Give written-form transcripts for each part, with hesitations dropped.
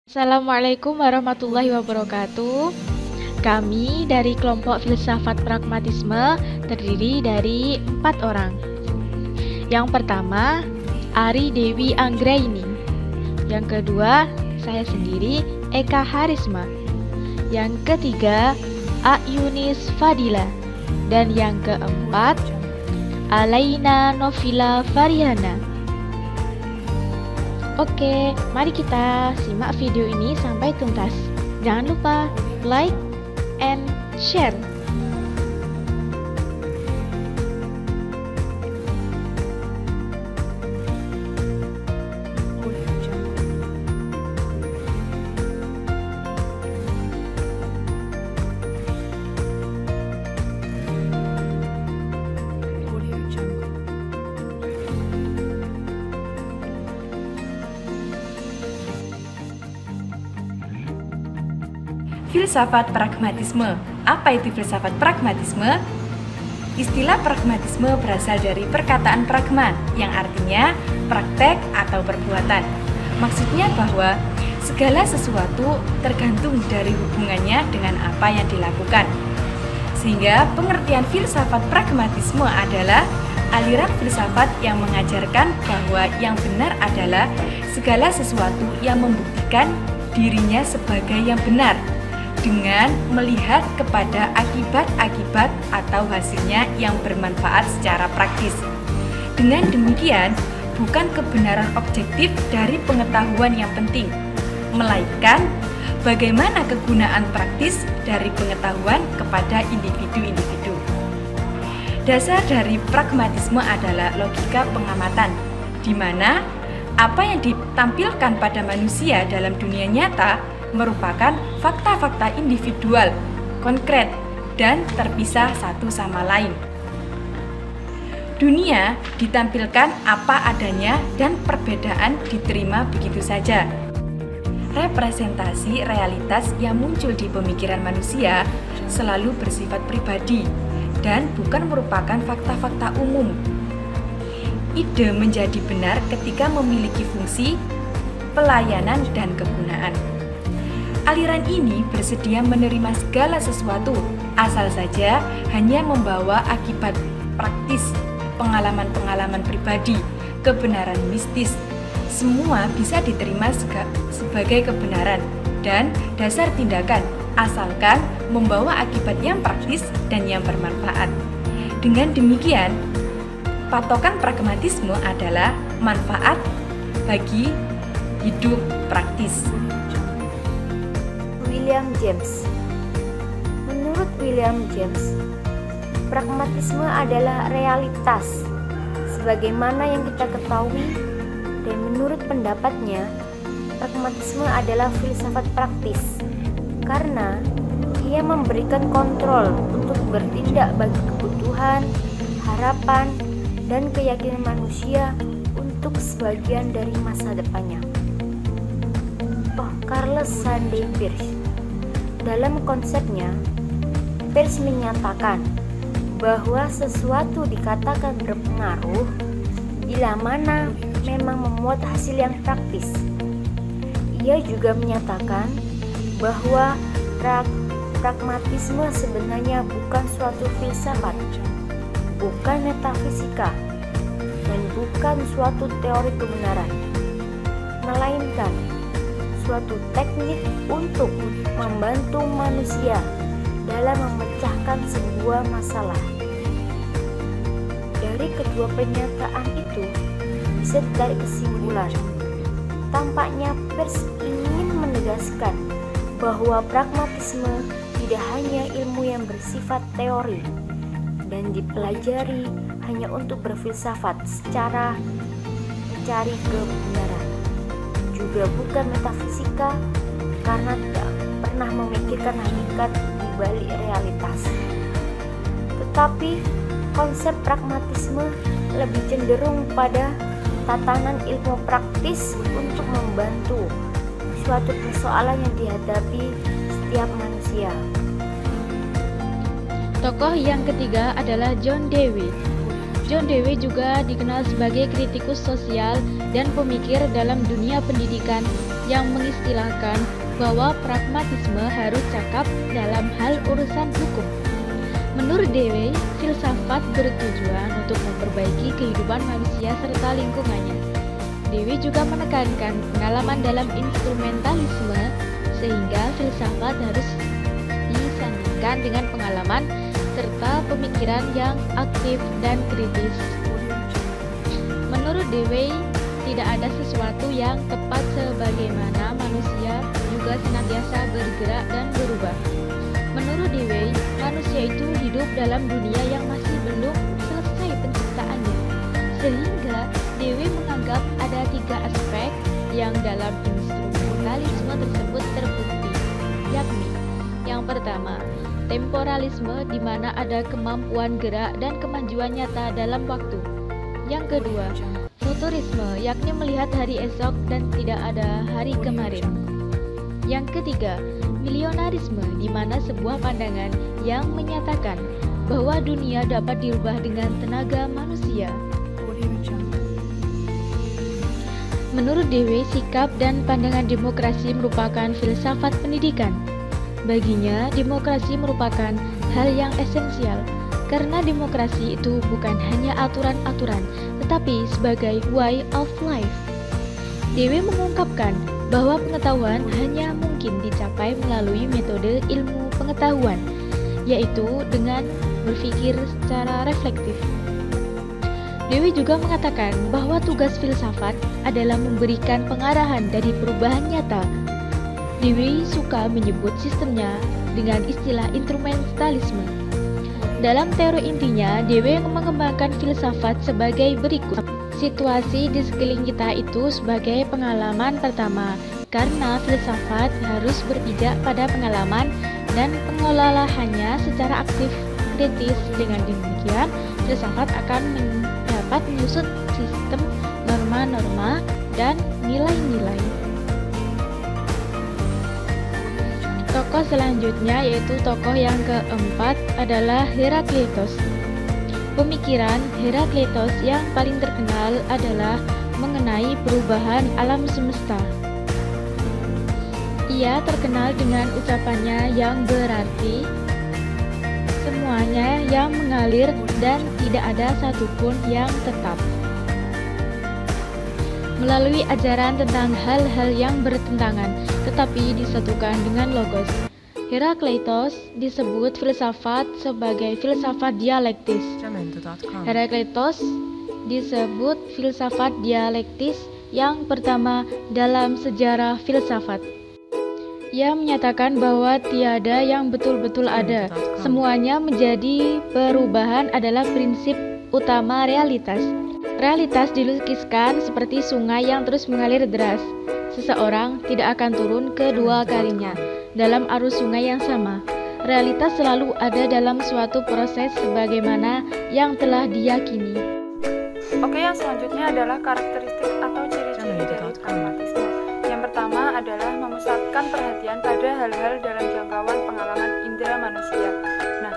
Assalamualaikum warahmatullahi wabarakatuh. Kami dari kelompok filsafat pragmatisme terdiri dari 4 orang. Yang pertama, Ari Dewi Anggraini. Yang kedua, saya sendiri, Eka Harisma. Yang ketiga, A Yunis Fadila. Dan yang keempat, Alaina Novila Farihana. Oke, mari kita simak video ini sampai tuntas. Jangan lupa like and share. Filsafat pragmatisme. Apa itu filsafat pragmatisme? Istilah pragmatisme berasal dari perkataan pragma, yang artinya praktek atau perbuatan. Maksudnya bahwa segala sesuatu tergantung dari hubungannya dengan apa yang dilakukan. Sehingga pengertian filsafat pragmatisme adalah aliran filsafat yang mengajarkan bahwa yang benar adalah segala sesuatu yang membuktikan dirinya sebagai yang benar, dengan melihat kepada akibat-akibat atau hasilnya yang bermanfaat secara praktis. Dengan demikian, bukan kebenaran objektif dari pengetahuan yang penting, melainkan bagaimana kegunaan praktis dari pengetahuan kepada individu-individu. Dasar dari pragmatisme adalah logika pengamatan, di mana apa yang ditampilkan pada manusia dalam dunia nyata merupakan fakta-fakta individual, konkret, dan terpisah satu sama lain. Dunia ditampilkan apa adanya dan perbedaan diterima begitu saja. Representasi realitas yang muncul di pemikiran manusia selalu bersifat pribadi dan bukan merupakan fakta-fakta umum. Ide menjadi benar ketika memiliki fungsi, pelayanan, dan kegunaan. Aliran ini bersedia menerima segala sesuatu, asal saja hanya membawa akibat praktis, pengalaman-pengalaman pribadi, kebenaran mistis. Semua bisa diterima sebagai kebenaran dan dasar tindakan, asalkan membawa akibat yang praktis dan yang bermanfaat. Dengan demikian, patokan pragmatisme adalah manfaat bagi hidup praktis. William James. Menurut William James, pragmatisme adalah realitas sebagaimana yang kita ketahui, dan menurut pendapatnya, pragmatisme adalah filsafat praktis karena ia memberikan kontrol untuk bertindak bagi kebutuhan, harapan, dan keyakinan manusia untuk sebagian dari masa depannya. Charles Sanders Peirce. Dalam konsepnya, Peirce menyatakan bahwa sesuatu dikatakan berpengaruh bila mana memang memuat hasil yang praktis. Ia juga menyatakan bahwa pragmatisme sebenarnya bukan suatu filsafat, bukan metafisika, dan bukan suatu teori kebenaran, melainkan suatu teknik untuk membantu manusia dalam memecahkan sebuah masalah. Dari kedua pernyataan itu bisa ditarik kesimpulan, tampaknya Peirce ingin menegaskan bahwa pragmatisme tidak hanya ilmu yang bersifat teori dan dipelajari hanya untuk berfilsafat secara mencari kebenaran, juga bukan metafisika karena tidak pernah memikirkan hakikat di balik realitas. Tetapi konsep pragmatisme lebih cenderung pada tatanan ilmu praktis untuk membantu suatu persoalan yang dihadapi setiap manusia. Tokoh yang ketiga adalah John Dewey. John Dewey juga dikenal sebagai kritikus sosial dan pemikir dalam dunia pendidikan yang mengistilahkan bahwa pragmatisme harus cakap dalam hal urusan hukum. Menurut Dewey, filsafat bertujuan untuk memperbaiki kehidupan manusia serta lingkungannya. Dewey juga menekankan pengalaman dalam instrumentalisme, sehingga filsafat harus disandingkan dengan pengalaman serta pemikiran yang aktif dan kritis. Menurut Dewey, tidak ada sesuatu yang tepat sebagaimana manusia juga senantiasa bergerak dan berubah. Menurut Dewey, manusia itu hidup dalam dunia yang masih belum selesai penciptaannya, sehingga Dewey menganggap ada 3 aspek yang dalam instrumentalisme tersebut terbukti, yakni yang pertama, temporalisme, di mana ada kemampuan gerak dan kemajuan nyata dalam waktu. Yang kedua, futurisme, yakni melihat hari esok dan tidak ada hari kemarin. Yang ketiga, milionarisme, di mana sebuah pandangan yang menyatakan bahwa dunia dapat diubah dengan tenaga manusia. Menurut Dewey, sikap dan pandangan demokrasi merupakan filsafat pendidikan. Baginya, demokrasi merupakan hal yang esensial, karena demokrasi itu bukan hanya aturan-aturan, tetapi sebagai way of life. Dewey mengungkapkan bahwa pengetahuan hanya mungkin dicapai melalui metode ilmu pengetahuan, yaitu dengan berpikir secara reflektif. Dewey juga mengatakan bahwa tugas filsafat adalah memberikan pengarahan dari perubahan nyata. Dewey suka menyebut sistemnya dengan istilah instrumentalisme. Dalam teori intinya, Dewey mengembangkan filsafat sebagai berikut. Situasi di sekeliling kita itu sebagai pengalaman pertama, karena filsafat harus berpijak pada pengalaman dan pengolahannya secara aktif kritis. Dengan demikian, filsafat akan dapat menyusut sistem norma-norma dan nilai-nilai. Tokoh selanjutnya, yaitu tokoh yang keempat, adalah Herakleitos. Pemikiran Herakleitos yang paling terkenal adalah mengenai perubahan alam semesta. Ia terkenal dengan ucapannya yang berarti semuanya yang mengalir dan tidak ada satupun yang tetap. Melalui ajaran tentang hal-hal yang bertentangan tetapi disatukan dengan logos, Herakleitos disebut filsafat sebagai filsafat dialektis. Herakleitos disebut filsafat dialektis yang pertama dalam sejarah filsafat. Ia menyatakan bahwa tiada yang betul-betul ada, semuanya menjadi perubahan adalah prinsip utama realitas. Realitas dilukiskan seperti sungai yang terus mengalir deras. Seseorang tidak akan turun kedua kalinya dalam arus sungai yang sama. Realitas selalu ada dalam suatu proses sebagaimana yang telah diyakini. Oke, yang selanjutnya adalah karakteristik atau ciri-ciri dari pragmatisme. Yang pertama adalah memusatkan perhatian pada hal-hal dalam jangkauan pengalaman indera manusia. Nah,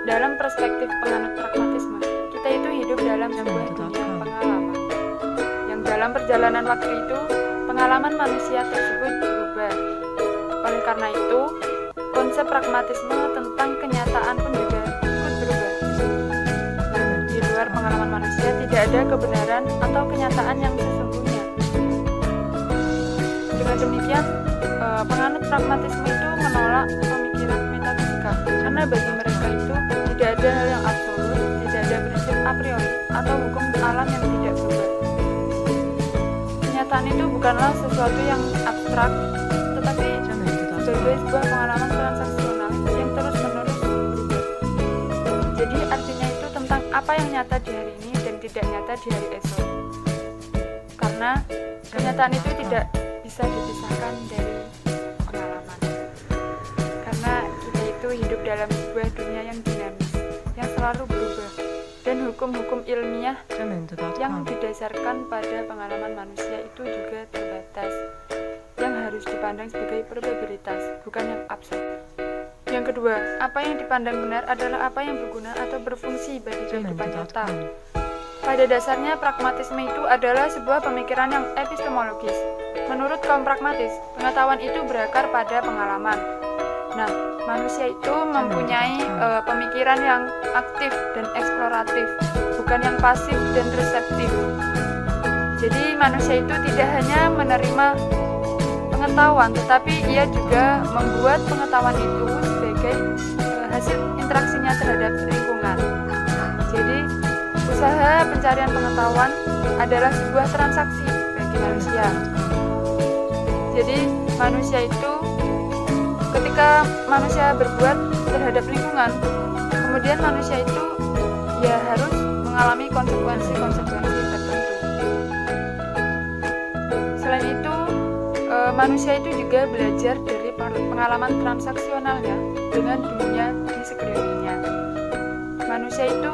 dalam perspektif penganut pragmatisme, kita itu hidup dalam sebuah dunia pengalaman. Yang dalam perjalanan waktu itu, pengalaman manusia tersebut berubah. Oleh karena itu, konsep pragmatisme tentang kenyataan pun juga ikut berubah. Nah, di luar pengalaman manusia tidak ada kebenaran atau kenyataan yang sesungguhnya. Dengan demikian, penganut pragmatisme itu menolak pemikiran metafisika, karena bagi mereka itu tidak ada hal yang absolut, tidak ada prinsip a priori atau hukum alam yang tidak berubah. Kenyataan itu bukanlah sesuatu yang abstrak, tetapi sebagai sebuah pengalaman transaksional yang terus-menerus berubah. Jadi artinya itu tentang apa yang nyata di hari ini dan tidak nyata di hari esok. Karena kenyataan itu tidak bisa dipisahkan dari pengalaman. Karena kita itu hidup dalam sebuah dunia yang dinamis, yang selalu berubah, dan hukum-hukum ilmiah yang didasarkan pada pengalaman manusia itu juga terbatas, yang harus dipandang sebagai probabilitas, bukan yang absurd. Yang kedua, apa yang dipandang benar adalah apa yang berguna atau berfungsi bagi kehidupan nyata. Pada dasarnya pragmatisme itu adalah sebuah pemikiran yang epistemologis. Menurut kaum pragmatis, pengetahuan itu berakar pada pengalaman. Nah, manusia itu mempunyai pemikiran yang aktif dan eksploratif, bukan yang pasif dan reseptif. Jadi manusia itu tidak hanya menerima pengetahuan, tetapi ia juga membuat pengetahuan itu sebagai hasil interaksinya terhadap lingkungan. Jadi usaha pencarian pengetahuan adalah sebuah transaksi bagi manusia. Jadi manusia itu ketika manusia berbuat terhadap lingkungan, kemudian manusia itu ya harus mengalami konsekuensi-konsekuensi tertentu. Selain itu, manusia itu juga belajar dari pengalaman transaksionalnya dengan dunia di sekelilingnya. Manusia itu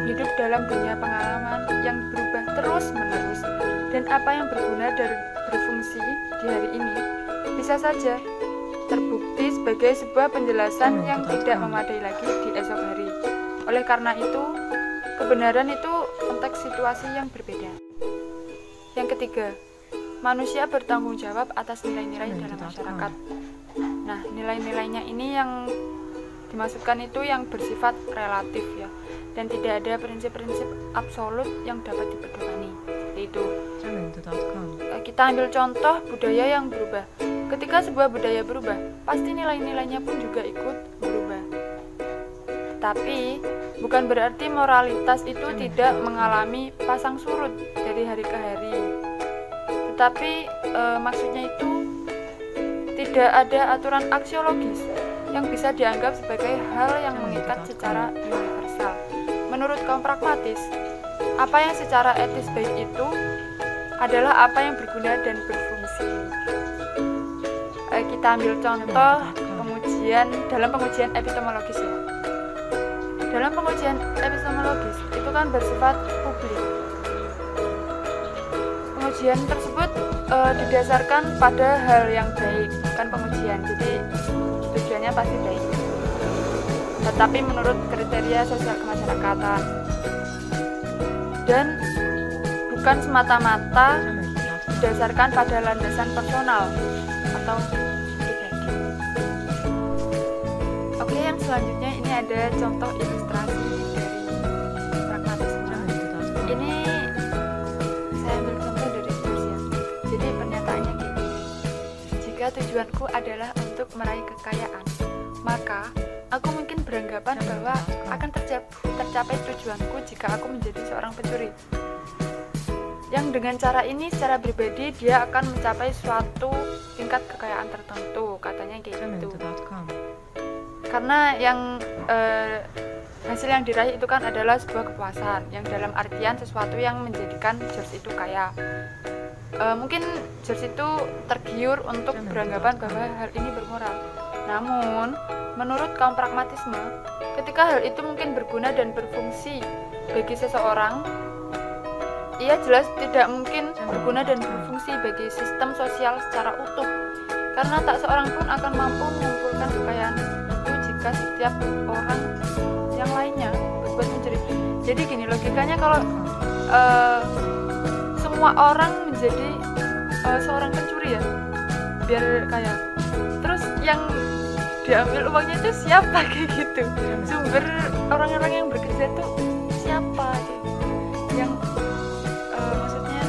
hidup dalam dunia pengalaman yang berubah terus-menerus, dan apa yang berguna dan berfungsi di hari ini bisa saja terbukti sebagai sebuah penjelasan yang tidak memadai lagi di esok hari. Oleh karena itu, kebenaran itu konteks situasi yang berbeda. Yang ketiga, manusia bertanggung jawab atas nilai-nilai dalam masyarakat. Nah, nilai-nilainya ini yang dimasukkan itu yang bersifat relatif ya, dan tidak ada prinsip-prinsip absolut yang dapat dipedomani. Yaitu kita ambil contoh budaya yang berubah. Ketika sebuah budaya berubah, pasti nilai-nilainya pun juga ikut berubah. Tapi bukan berarti moralitas itu tidak mengalami pasang surut dari hari ke hari. Tetapi maksudnya itu tidak ada aturan aksiologis yang bisa dianggap sebagai hal yang mengikat secara universal. Menurut kaum pragmatis, apa yang secara etis baik itu adalah apa yang berguna dan berfungsi. Kita ambil contoh dalam pengujian epistemologis ya. Dalam pengujian epistemologis itu kan bersifat publik. Pengujian tersebut didasarkan pada hal yang baik, bukan pengujian. Jadi tujuannya pasti baik. Tetapi menurut kriteria sosial kemasyarakatan. Dan bukan semata-mata didasarkan pada landasan personal atau pribadi. Oke, yang selanjutnya ini ada contoh ilustrasi dari pragmatisme. Ini saya ambil contoh dari George. Jadi pernyataannya gini: jika tujuanku adalah untuk meraih kekayaan, maka aku mungkin beranggapan bahwa akan tercapai tujuanku jika aku menjadi seorang pencuri. Yang dengan cara ini secara pribadi dia akan mencapai suatu tingkat kekayaan tertentu, katanya kayak gitu. Karena yang hasil yang diraih itu kan adalah sebuah kepuasan, yang dalam artian sesuatu yang menjadikan George itu kaya. Mungkin George itu tergiur untuk beranggapan bahwa hal ini bermoral. Namun, menurut kaum pragmatisme, ketika hal itu mungkin berguna dan berfungsi bagi seseorang, ia jelas tidak mungkin berguna dan berfungsi bagi sistem sosial secara utuh, karena tak seorang pun akan mampu mengumpulkan kekayaan itu jika setiap orang yang lainnya berbuat mencuri. Jadi gini logikanya, kalau semua orang menjadi seorang pencuri ya biar kaya, terus yang diambil uangnya itu siapa kayak gitu, sumber orang-orang yang bekerja itu siapa kayak gitu. Yang maksudnya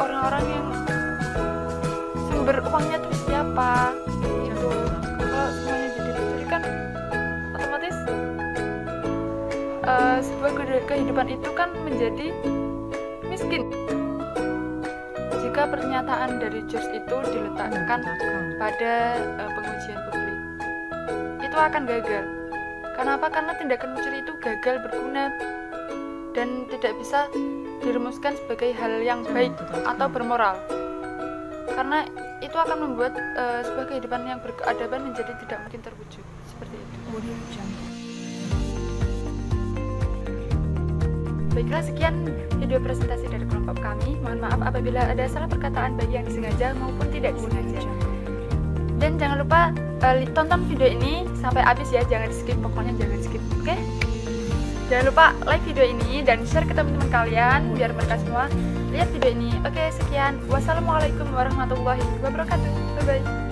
orang-orang yang sumber uangnya itu siapa gitu. Kalau semuanya jadi pencuri kan otomatis sebuah kehidupan itu kan menjadi miskin. Jika pernyataan dari George itu diletakkan pada pengujian publik, itu akan gagal. Kenapa? Karena tindakan mencuri itu gagal berguna dan tidak bisa dirumuskan sebagai hal yang baik atau bermoral. Karena itu akan membuat sebuah kehidupan yang berkeadaban menjadi tidak mungkin terwujud. Seperti itu. Baiklah, sekian video presentasi dari kelompok kami. Mohon maaf apabila ada salah perkataan baik yang disengaja maupun tidak disengaja. Dan jangan lupa tonton video ini sampai habis ya, jangan skip, pokoknya jangan skip, oke? Jangan lupa like video ini dan share ke teman-teman kalian biar mereka semua lihat video ini. Oke, sekian. Wassalamualaikum warahmatullahi wabarakatuh. Bye-bye.